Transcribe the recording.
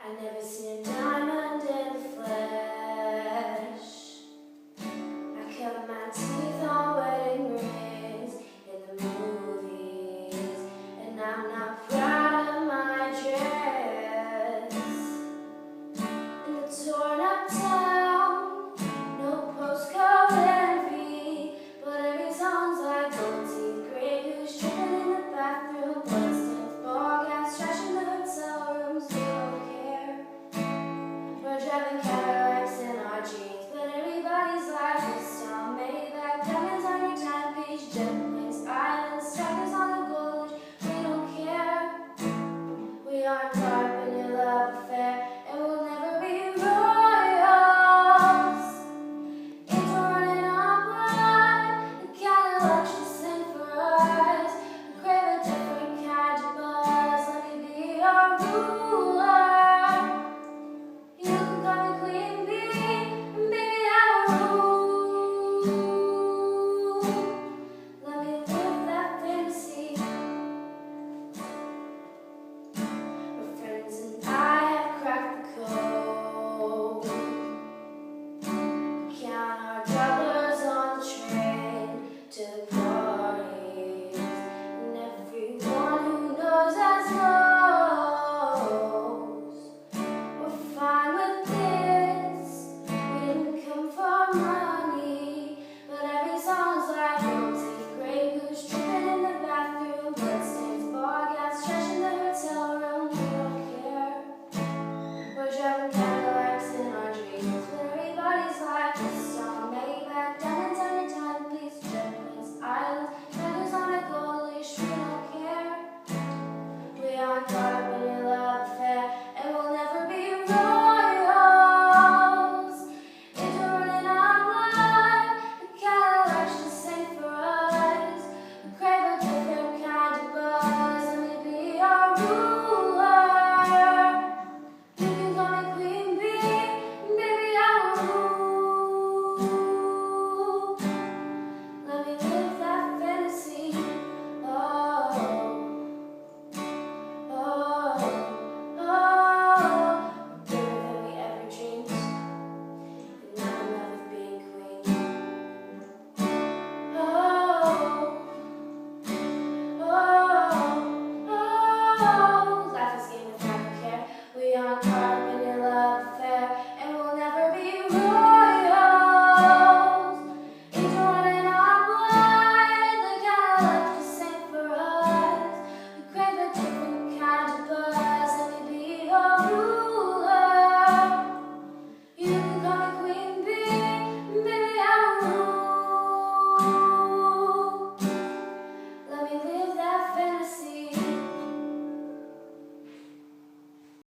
I never seen a diamond in the flesh. I cut my teeth on wedding rings in the movies, and I'm not proud of my dress. In the torn up town, no postcode envy, but every song's like gold teeth, Grey Goose dripping in the bathroom, bloodstains, ball gas, trash in the hotel rooms. We don't care. We're driving Cadillacs in our jeans, but everybody's like this town made that diamonds on your timepiece, jet planes, islands, strikers on the gold. We don't care. We aren't caught up in your love affair, and we'll never be royals. It's running our blood, the Cadillacs just sing for us. We crave a different kind of buzz. Let me be your ruler. You can call me Queen Bee, and baby I will rule. Let me live that fantasy. My friends and I have cracked the code. Count our dollars on the train to the parties, and everyone who knows us knows we're fine with this. We didn't come for money, but every song's like gold teeth, Grey Goose dripping in the bathroom, bloodstains, ball gas, trash in the hotel room. We don't care. We're driving Cadillacs in our dreams, but everybody's like this song made back diamonds on your timepiece, jet planes, islands, feathers on a gold leash. We don't care. We aren't caught up in your love affair, and we'll never be royals. It's running our blood, the Cadillacs just sing for us. We crave a different kind of buzz. Let me be your ruler. You can call me Queen Bee, and baby I will rule. Let me live that fantasy. Oh, oh, oh. Bigger than we ever dreamed, and now in love with being queen. Oh, oh, life is game if I don't care. We aren't caught up in your love affair, and we'll never be royals. It's running our blood, the Cadillacs just sing for us. We crave a different kind of buzz. Let me be your ruler. You can call me Queen Bee, and baby I will rule. Let me live that fantasy.